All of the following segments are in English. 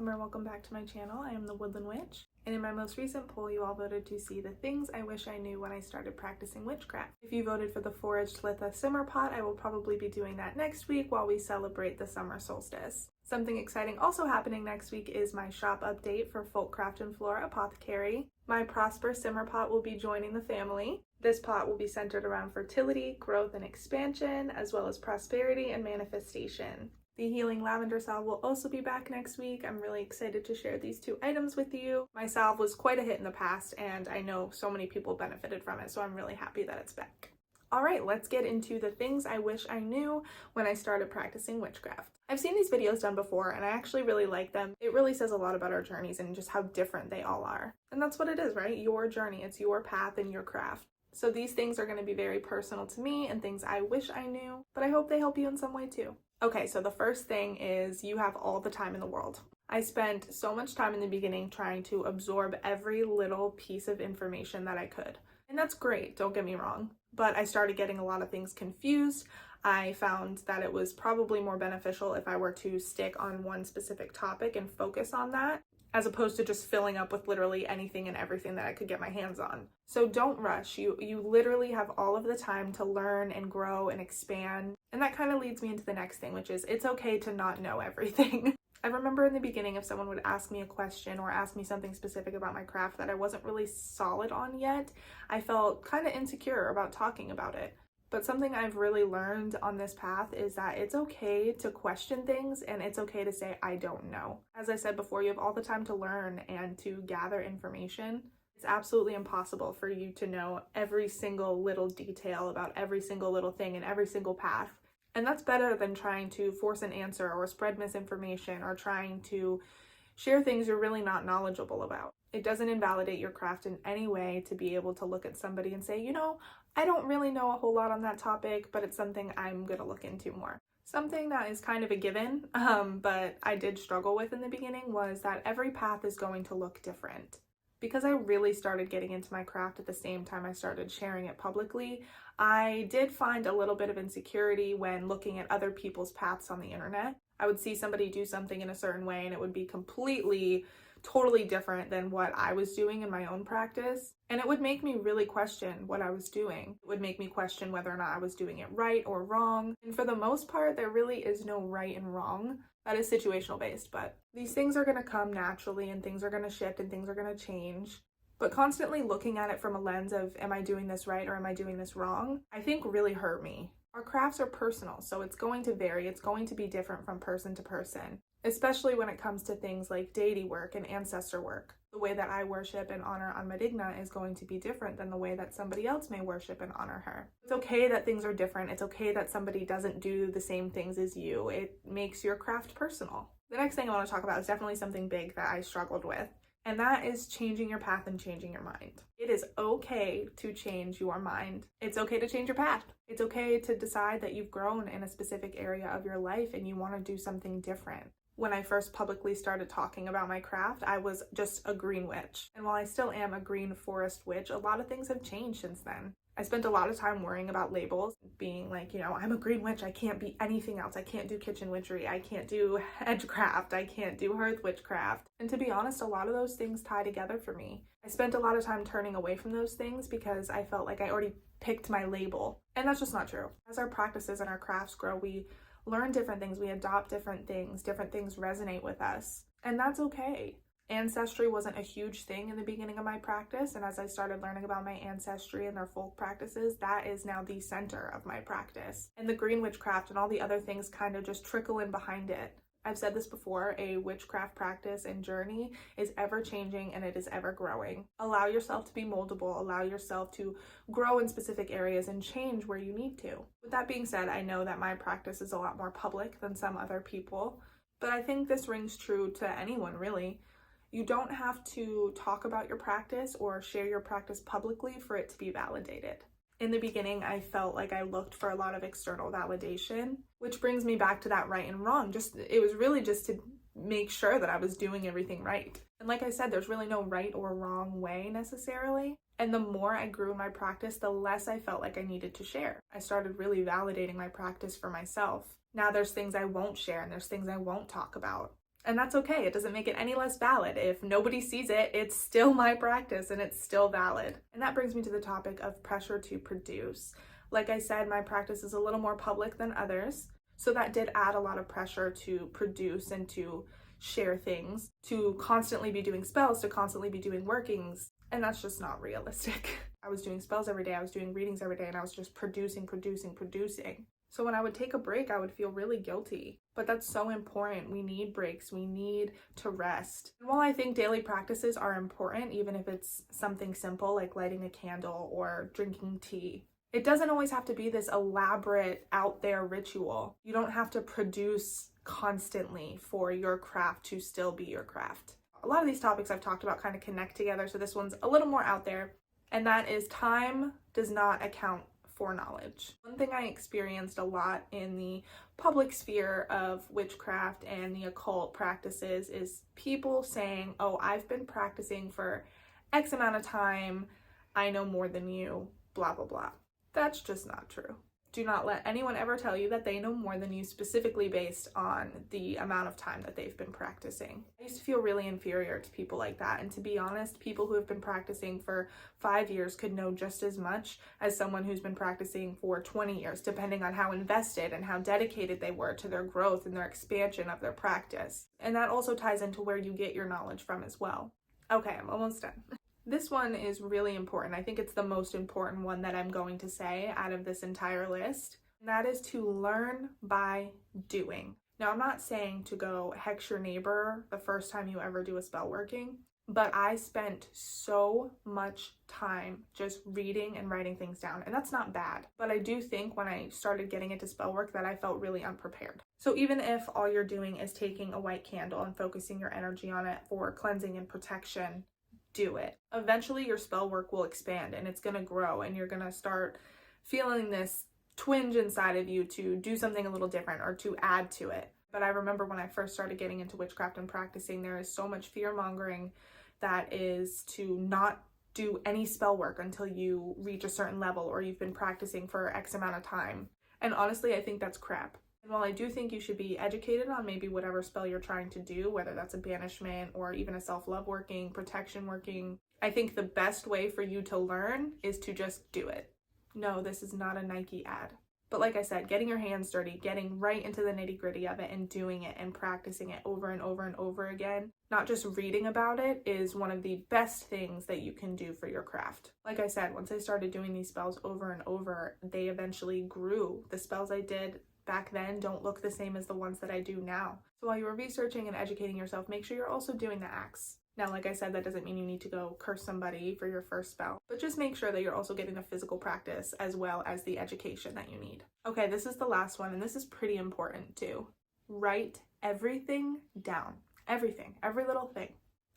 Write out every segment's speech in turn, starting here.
or welcome back to my channel. I am the Woodland Witch, and in my most recent poll you all voted to see the things I wish I knew when I started practicing witchcraft. If you voted for the foraged litha simmer pot, I will probably be doing that next week while we celebrate the summer solstice. Something exciting also happening next week is my shop update for Folkcraft and Flora Apothecary. My Prosper simmer pot will be joining the family. This pot will be centered around fertility, growth, and expansion, as well as prosperity and manifestation. The Healing Lavender Salve will also be back next week. I'm really excited to share these two items with you. My salve was quite a hit in the past, and I know so many people benefited from it, so I'm really happy that it's back. All right, let's get into the things I wish I knew when I started practicing witchcraft. I've seen these videos done before, and I actually really like them. It really says a lot about our journeys and just how different they all are. And that's what it is, right? Your journey, it's your path and your craft. So these things are going to be very personal to me and things I wish I knew, but I hope they help you in some way too. Okay, so the first thing is you have all the time in the world. I spent so much time in the beginning trying to absorb every little piece of information that I could. And that's great, don't get me wrong. But I started getting a lot of things confused. I found that it was probably more beneficial if I were to stick on one specific topic and focus on that, as opposed to just filling up with literally anything and everything that I could get my hands on. So don't rush. You literally have all of the time to learn and grow and expand. And that kind of leads me into the next thing, which is it's okay to not know everything. I remember in the beginning, if someone would ask me a question or ask me something specific about my craft that I wasn't really solid on yet, I felt kind of insecure about talking about it. But something I've really learned on this path is that it's okay to question things and it's okay to say, I don't know. As I said before, you have all the time to learn and to gather information. It's absolutely impossible for you to know every single little detail about every single little thing and every single path. And that's better than trying to force an answer or spread misinformation or trying to share things you're really not knowledgeable about. It doesn't invalidate your craft in any way to be able to look at somebody and say, you know, I don't really know a whole lot on that topic, but it's something I'm going to look into more. Something that is kind of a given, but I did struggle with in the beginning was that every path is going to look different. Because I really started getting into my craft at the same time I started sharing it publicly, I did find a little bit of insecurity when looking at other people's paths on the internet. I would see somebody do something in a certain way and it would be totally different than what I was doing in my own practice. And it would make me really question what I was doing. It would make me question whether or not I was doing it right or wrong. And for the most part, there really is no right and wrong. That is situational based, but these things are going to come naturally and things are going to shift and things are going to change. But constantly looking at it from a lens of, am I doing this right or am I doing this wrong? I think really hurt me. Our crafts are personal, so it's going to vary. It's going to be different from person to person, especially when it comes to things like deity work and ancestor work. The way that I worship and honor Anmadigna is going to be different than the way that somebody else may worship and honor her. It's okay that things are different. It's okay that somebody doesn't do the same things as you. It makes your craft personal. The next thing I want to talk about is definitely something big that I struggled with, and that is changing your path and changing your mind. It is okay to change your mind. It's okay to change your path. It's okay to decide that you've grown in a specific area of your life and you want to do something different. When I first publicly started talking about my craft, I was just a green witch. And while I still am a green forest witch, a lot of things have changed since then. I spent a lot of time worrying about labels, being like, you know, I'm a green witch, I can't be anything else. I can't do kitchen witchery, I can't do hedgecraft, I can't do hearth witchcraft. And to be honest, a lot of those things tie together for me. I spent a lot of time turning away from those things because I felt like I already picked my label. And that's just not true. As our practices and our crafts grow, we learn different things, we adopt different things resonate with us, and that's okay. Ancestry wasn't a huge thing in the beginning of my practice, and as I started learning about my ancestry and their folk practices, that is now the center of my practice. And the green witchcraft and all the other things kind of just trickle in behind it. I've said this before, a witchcraft practice and journey is ever changing and it is ever growing. Allow yourself to be moldable, allow yourself to grow in specific areas and change where you need to. With that being said, I know that my practice is a lot more public than some other people, but I think this rings true to anyone really. You don't have to talk about your practice or share your practice publicly for it to be validated. In the beginning, I felt like I looked for a lot of external validation, which brings me back to that right and wrong. It was really just to make sure that I was doing everything right. And like I said, there's really no right or wrong way necessarily. And the more I grew in my practice, the less I felt like I needed to share. I started really validating my practice for myself. Now there's things I won't share and there's things I won't talk about. And that's okay. It doesn't make it any less valid. If nobody sees it, it's still my practice and it's still valid. And that brings me to the topic of pressure to produce. Like I said, my practice is a little more public than others. So that did add a lot of pressure to produce and to share things, to constantly be doing spells, to constantly be doing workings. And that's just not realistic. I was doing spells every day, I was doing readings every day, and I was just producing. So when I would take a break, I would feel really guilty. But that's so important. We need breaks. We need to rest. And while I think daily practices are important, even if it's something simple like lighting a candle or drinking tea, it doesn't always have to be this elaborate, out there ritual. You don't have to produce constantly for your craft to still be your craft. A lot of these topics I've talked about kind of connect together, so this one's a little more out there, and that is time does not account for knowledge. One thing I experienced a lot in the public sphere of witchcraft and the occult practices is people saying, oh, I've been practicing for X amount of time, I know more than you, blah, blah, blah. That's just not true. Do not let anyone ever tell you that they know more than you specifically based on the amount of time that they've been practicing. I used to feel really inferior to people like that, and to be honest, people who have been practicing for 5 years could know just as much as someone who's been practicing for 20 years, depending on how invested and how dedicated they were to their growth and their expansion of their practice. And that also ties into where you get your knowledge from as well. Okay, I'm almost done. This one is really important. I think it's the most important one that I'm going to say out of this entire list. And that is to learn by doing. Now, I'm not saying to go hex your neighbor the first time you ever do a spell working, but I spent so much time just reading and writing things down, and that's not bad. But I do think when I started getting into spell work that I felt really unprepared. So even if all you're doing is taking a white candle and focusing your energy on it for cleansing and protection, do it. Eventually your spell work will expand and it's going to grow, and you're going to start feeling this twinge inside of you to do something a little different or to add to it. But I remember when I first started getting into witchcraft and practicing, there is so much fear mongering that is to not do any spell work until you reach a certain level or you've been practicing for X amount of time. And honestly, I think that's crap. And while I do think you should be educated on maybe whatever spell you're trying to do, whether that's a banishment or even a self-love working, protection working, I think the best way for you to learn is to just do it. No, this is not a Nike ad. But like I said, getting your hands dirty, getting right into the nitty-gritty of it and doing it and practicing it over and over and over again, not just reading about it, is one of the best things that you can do for your craft. Like I said, once I started doing these spells over and over, they eventually grew. The spells I did back then don't look the same as the ones that I do now. So while you are researching and educating yourself, make sure you're also doing the acts. Now, like I said, that doesn't mean you need to go curse somebody for your first spell, but just make sure that you're also getting the physical practice as well as the education that you need. Okay, this is the last one, and this is pretty important too. Write everything down. Everything, every little thing.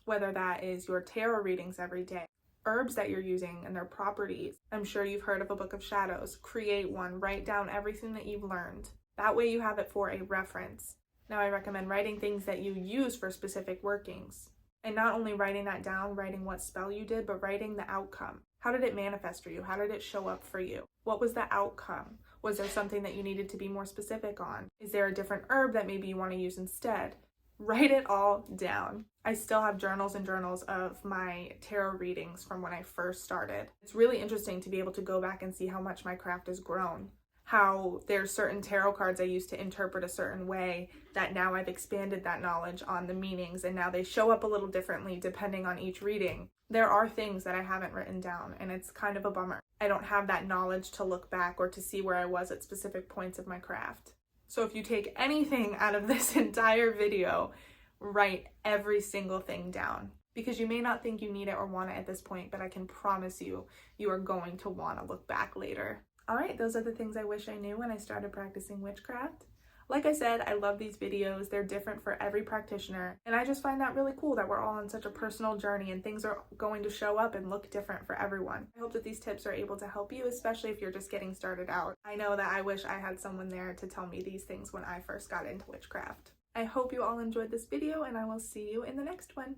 Whether that is your tarot readings every day, herbs that you're using and their properties. I'm sure you've heard of a book of shadows. Create one. Write down everything that you've learned. That way you have it for a reference. Now, I recommend writing things that you use for specific workings. And not only writing that down, writing what spell you did, but writing the outcome. How did it manifest for you? How did it show up for you? What was the outcome? Was there something that you needed to be more specific on? Is there a different herb that maybe you want to use instead? Write it all down. I still have journals and journals of my tarot readings from when I first started. It's really interesting to be able to go back and see how much my craft has grown. How there's certain tarot cards I used to interpret a certain way that now I've expanded that knowledge on the meanings, and now they show up a little differently depending on each reading. There are things that I haven't written down, and it's kind of a bummer. I don't have that knowledge to look back or to see where I was at specific points of my craft. So if you take anything out of this entire video, write every single thing down. Because you may not think you need it or want it at this point, but I can promise you, you are going to want to look back later. All right, those are the things I wish I knew when I started practicing witchcraft. Like I said, I love these videos. They're different for every practitioner. And I just find that really cool that we're all on such a personal journey and things are going to show up and look different for everyone. I hope that these tips are able to help you, especially if you're just getting started out. I know that I wish I had someone there to tell me these things when I first got into witchcraft. I hope you all enjoyed this video, and I will see you in the next one.